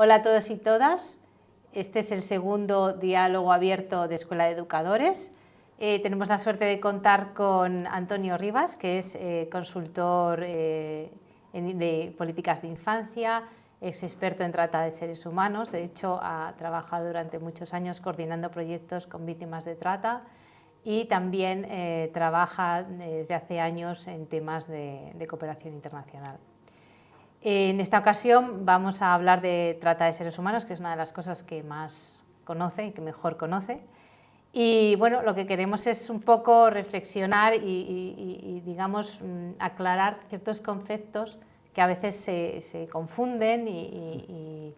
Hola a todos y todas. Este es el segundo diálogo abierto de Escuela de Educadores. Tenemos la suerte de contar con Antonio Rivas, que es consultor de políticas de infancia, es experto en trata de seres humanos. De hecho, ha trabajado durante muchos años coordinando proyectos con víctimas de trata y también trabaja desde hace años en temas de cooperación internacional. En esta ocasión vamos a hablar de trata de seres humanos, que es una de las cosas que más conoce y que mejor conoce. Y bueno, lo que queremos es un poco reflexionar y digamos, aclarar ciertos conceptos que a veces se confunden y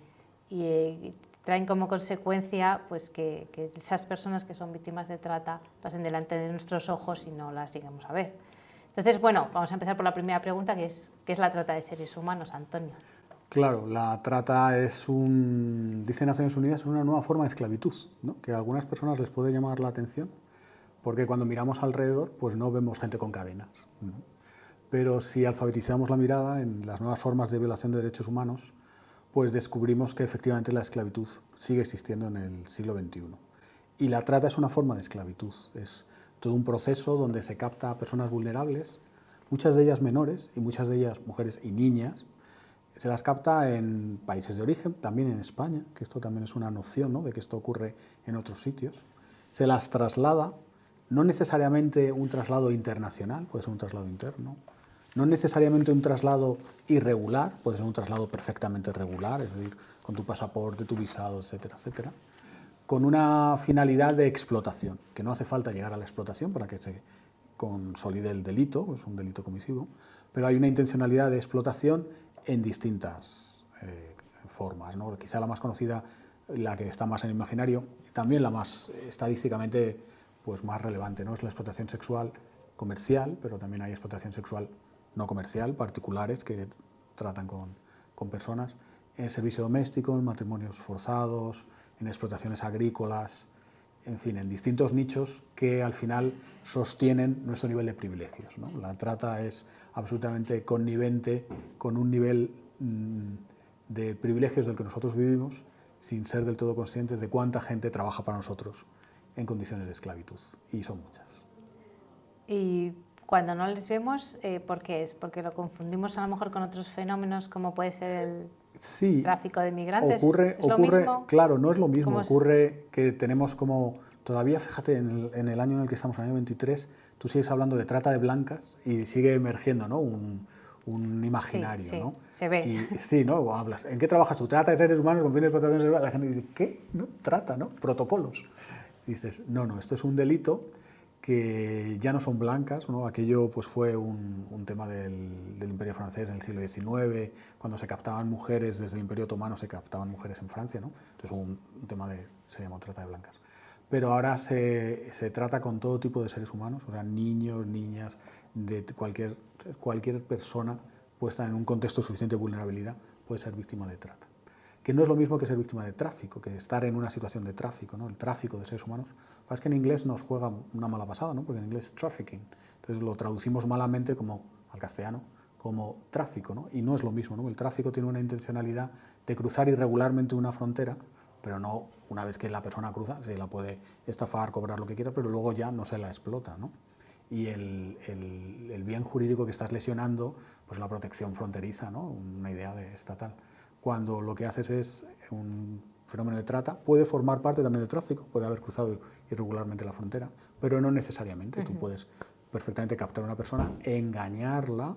traen como consecuencia pues, que esas personas que son víctimas de trata pasen delante de nuestros ojos y no las lleguemos a ver. Entonces, bueno, vamos a empezar por la primera pregunta, que es ¿qué es la trata de seres humanos, Antonio? Claro, la trata es dice Naciones Unidas, una nueva forma de esclavitud, ¿no? Que a algunas personas les puede llamar la atención, porque cuando miramos alrededor, pues no vemos gente con cadenas, ¿no? Pero si alfabetizamos la mirada en las nuevas formas de violación de derechos humanos, pues descubrimos que efectivamente la esclavitud sigue existiendo en el siglo XXI. Y la trata es una forma de esclavitud, es todo un proceso donde se capta a personas vulnerables, muchas de ellas menores y muchas de ellas mujeres y niñas. Se las capta en países de origen, también en España, que esto también es una noción, ¿no?, de que esto ocurre en otros sitios. Se las traslada, no necesariamente un traslado internacional, puede ser un traslado interno, no necesariamente un traslado irregular, puede ser un traslado perfectamente regular, es decir, con tu pasaporte, tu visado, etcétera, etcétera, con una finalidad de explotación, que no hace falta llegar a la explotación para que se consolide el delito, es un delito comisivo, pero hay una intencionalidad de explotación en distintas formas, ¿no? Quizá la más conocida, la que está más en el imaginario, y también la más estadísticamente pues, más relevante, ¿no?, es la explotación sexual comercial, pero también hay explotación sexual no comercial, particulares que tratan con personas, en servicio doméstico, en matrimonios forzados, en explotaciones agrícolas, en fin, en distintos nichos que al final sostienen nuestro nivel de privilegios, ¿no? La trata es absolutamente connivente con un nivel de privilegios del que nosotros vivimos sin ser del todo conscientes de cuánta gente trabaja para nosotros en condiciones de esclavitud, y son muchas. Y cuando no les vemos, ¿por qué es? ¿Porque lo confundimos a lo mejor con otros fenómenos como puede ser el tráfico de migrantes? Ocurre, ¿Es lo mismo? claro, no es lo mismo, ocurre que tenemos como, todavía fíjate, en el año en el que estamos, en el año 23, tú sigues hablando de trata de blancas y sigue emergiendo, ¿no?, un imaginario, sí, ¿no? Se ve. Y sí, ¿no? Hablas, ¿en qué trabajas tú? Trata de seres humanos con fines de explotación sexual. La gente dice, ¿qué? ¿No? Trata, ¿no? Protocolos. Y dices, no, esto es un delito que ya no son blancas, ¿no? Aquello pues fue un tema del Imperio francés en el siglo XIX, cuando se captaban mujeres desde el Imperio otomano, se captaban mujeres en Francia, ¿no? Entonces hubo un tema se llamó trata de blancas. Pero ahora se trata con todo tipo de seres humanos, o sea, niños, niñas, de cualquier persona puesta en un contexto de suficiente vulnerabilidad puede ser víctima de trata. Que no es lo mismo que ser víctima de tráfico, que estar en una situación de tráfico, ¿no? El tráfico de seres humanos. Es que en inglés nos juega una mala pasada, ¿no? Porque en inglés es trafficking. Entonces lo traducimos malamente al castellano como tráfico, ¿no? Y no es lo mismo, ¿no? El tráfico tiene una intencionalidad de cruzar irregularmente una frontera, pero no una vez que la persona cruza, se la puede estafar, cobrar lo que quiera, pero luego ya no se la explota, ¿no? Y el bien jurídico que estás lesionando, pues la protección fronteriza, ¿no? Una idea estatal. Cuando lo que haces es un fenómeno de trata, puede formar parte también del tráfico, puede haber cruzado irregularmente la frontera, pero no necesariamente. Tú puedes perfectamente captar a una persona, engañarla,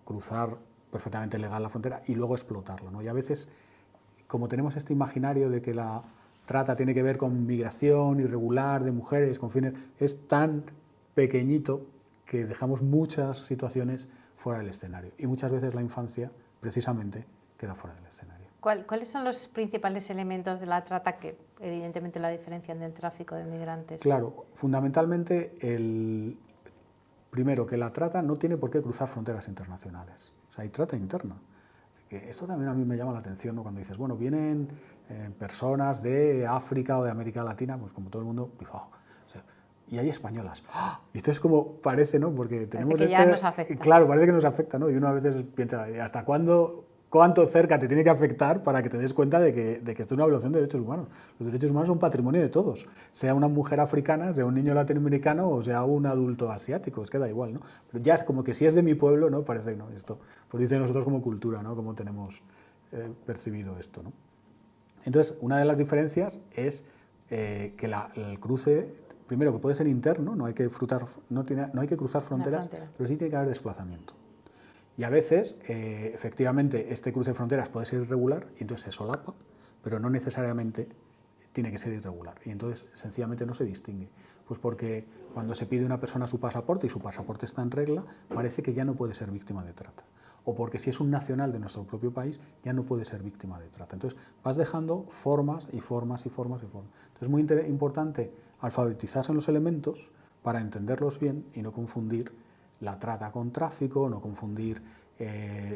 cruzar perfectamente legal la frontera y luego explotarla, ¿no? Y a veces, como tenemos este imaginario de que la trata tiene que ver con migración irregular de mujeres, con fines, es tan pequeñito que dejamos muchas situaciones fuera del escenario. Y muchas veces la infancia, precisamente, queda fuera del escenario. ¿Cuáles son los principales elementos de la trata que evidentemente la diferencian del tráfico de migrantes? Claro, fundamentalmente primero que la trata no tiene por qué cruzar fronteras internacionales. O sea, hay trata interna. Esto también a mí me llama la atención, ¿no? Cuando dices, bueno, vienen personas de África o de América Latina, pues como todo el mundo dice, oh, y hay españolas. ¡Oh! Y esto es como parece, ¿no? Porque tenemos parece que ya nos afecta. Claro, parece que nos afecta, ¿no? Y uno a veces piensa, ¿hasta cuándo cuánto cerca te tiene que afectar para que te des cuenta de que esto es una violación de derechos humanos. Los derechos humanos son patrimonio de todos, sea una mujer africana, sea un niño latinoamericano o sea un adulto asiático, es que da igual, ¿no? Pero ya es como que si es de mi pueblo, ¿no? Parece que no, esto, pues dice nosotros como cultura, ¿no? Cómo tenemos percibido esto, ¿no? Entonces, una de las diferencias es que el cruce, primero que puede ser interno, no hay que cruzar fronteras, pero sí tiene que haber desplazamiento. Y a veces, efectivamente, este cruce de fronteras puede ser irregular y entonces se solapa, pero no necesariamente tiene que ser irregular. Y entonces, sencillamente, no se distingue. Pues porque cuando se pide a una persona su pasaporte y su pasaporte está en regla, parece que ya no puede ser víctima de trata. O porque si es un nacional de nuestro propio país, ya no puede ser víctima de trata. Entonces, vas dejando formas y formas y formas y formas. Entonces, es muy importante alfabetizarse en los elementos para entenderlos bien y no confundir la trata con tráfico, no confundir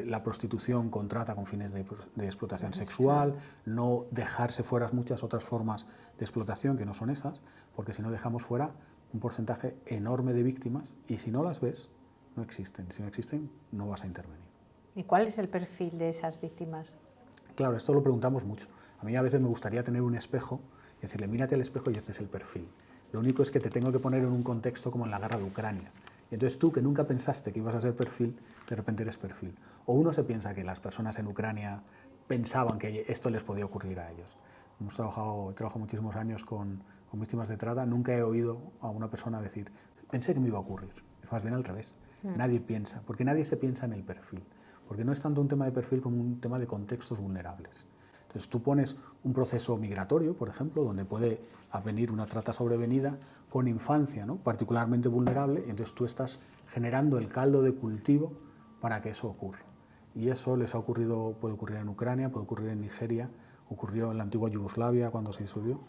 la prostitución con trata con fines de explotación sexual, no dejarse fuera muchas otras formas de explotación que no son esas, porque si no dejamos fuera un porcentaje enorme de víctimas y si no las ves, no existen. Si no existen, no vas a intervenir. ¿Y cuál es el perfil de esas víctimas? Claro, esto lo preguntamos mucho. A mí a veces me gustaría tener un espejo y decirle, mírate al espejo y este es el perfil. Lo único es que te tengo que poner en un contexto como en la guerra de Ucrania. Y entonces tú, que nunca pensaste que ibas a ser perfil, de repente eres perfil. O uno se piensa que las personas en Ucrania pensaban que esto les podía ocurrir a ellos. He trabajado muchísimos años con víctimas de trata, nunca he oído a una persona decir, pensé que me iba a ocurrir. Es más bien al revés. Nadie piensa, porque nadie se piensa en el perfil. Porque no es tanto un tema de perfil como un tema de contextos vulnerables. Entonces tú pones un proceso migratorio, por ejemplo, donde puede advenir una trata sobrevenida con infancia, ¿no? Particularmente vulnerable, y entonces tú estás generando el caldo de cultivo para que eso ocurra. Y eso les ha ocurrido, puede ocurrir en Ucrania, puede ocurrir en Nigeria, ocurrió en la antigua Yugoslavia cuando se disolvió,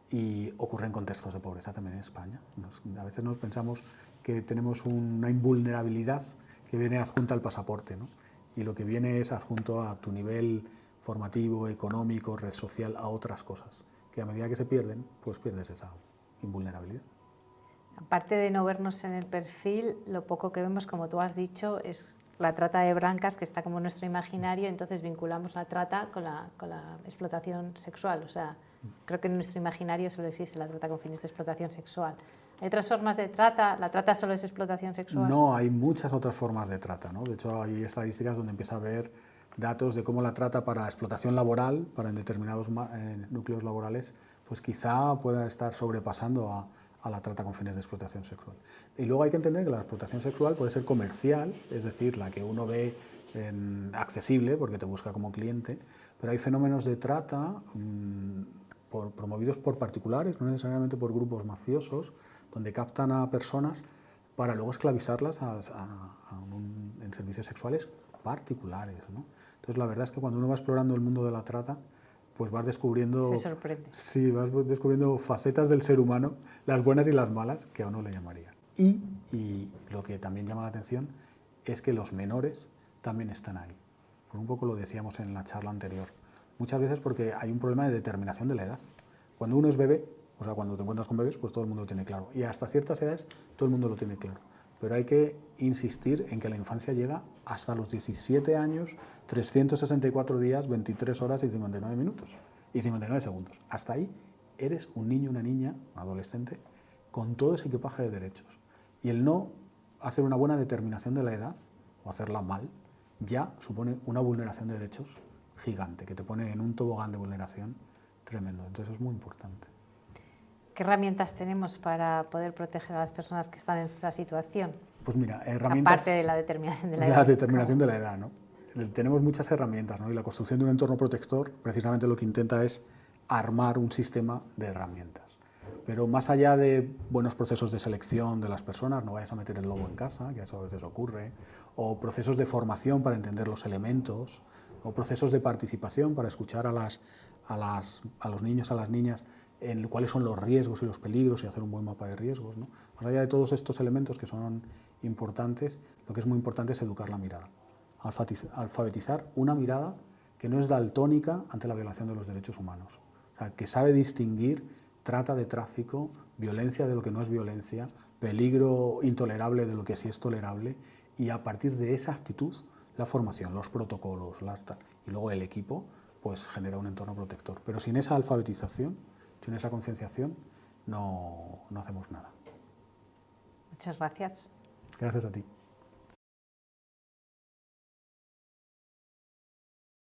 y ocurre en contextos de pobreza también en España. A veces nos pensamos que tenemos una invulnerabilidad que viene adjunta al pasaporte, ¿no? Y lo que viene es adjunto a tu nivel formativo, económico, red social, a otras cosas, que a medida que se pierden, pues pierdes esa invulnerabilidad. Aparte de no vernos en el perfil, lo poco que vemos, como tú has dicho, es la trata de blancas, que está como en nuestro imaginario, entonces vinculamos la trata con la explotación sexual. O sea, creo que en nuestro imaginario solo existe la trata con fines de explotación sexual. ¿Hay otras formas de trata? ¿La trata solo es explotación sexual? No, hay muchas otras formas de trata, ¿no? De hecho, hay estadísticas donde empieza a haber datos de cómo la trata para explotación laboral, para en determinados núcleos laborales, pues quizá pueda estar sobrepasando a la trata con fines de explotación sexual. Y luego hay que entender que la explotación sexual puede ser comercial, es decir, la que uno ve accesible porque te busca como cliente, pero hay fenómenos de trata promovidos por particulares, no necesariamente por grupos mafiosos, donde captan a personas para luego esclavizarlas en servicios sexuales particulares, ¿no? Entonces la verdad es que cuando uno va explorando el mundo de la trata, pues vas descubriendo... Se sorprende. Sí, vas descubriendo facetas del ser humano, las buenas y las malas, que a uno le llamaría. Y lo que también llama la atención es que los menores también están ahí. Por un poco lo decíamos en la charla anterior. Muchas veces porque hay un problema de determinación de la edad. Cuando uno es bebé, o sea, cuando te encuentras con bebés, pues todo el mundo lo tiene claro. Y hasta ciertas edades todo el mundo lo tiene claro. Pero hay que insistir en que la infancia llega hasta los 17 años, 364 días, 23 horas y 59 minutos y 59 segundos. Hasta ahí eres un niño, una niña, un adolescente, con todo ese equipaje de derechos. Y el no hacer una buena determinación de la edad, o hacerla mal, ya supone una vulneración de derechos gigante, que te pone en un tobogán de vulneración tremendo. Entonces es muy importante. ¿Qué herramientas tenemos para poder proteger a las personas que están en esta situación? Pues mira, herramientas... Aparte de la determinación de la edad. La determinación de la edad, ¿no? Tenemos muchas herramientas, ¿no? Y la construcción de un entorno protector precisamente lo que intenta es armar un sistema de herramientas. Pero más allá de buenos procesos de selección de las personas, no vayas a meter el lobo en casa, que eso a veces ocurre, o procesos de formación para entender los elementos, o procesos de participación para escuchar a los niños, a las niñas, en cuáles son los riesgos y los peligros y hacer un buen mapa de riesgos, ¿no? Más allá de todos estos elementos que son importantes, lo que es muy importante es educar la mirada, alfabetizar una mirada que no es daltónica ante la violación de los derechos humanos, o sea, que sabe distinguir trata de tráfico, violencia de lo que no es violencia, peligro intolerable de lo que sí es tolerable, y a partir de esa actitud, la formación, los protocolos, Y luego el equipo pues genera un entorno protector. Pero sin esa alfabetización, sin esa concienciación, no hacemos nada. Muchas gracias. Gracias a ti.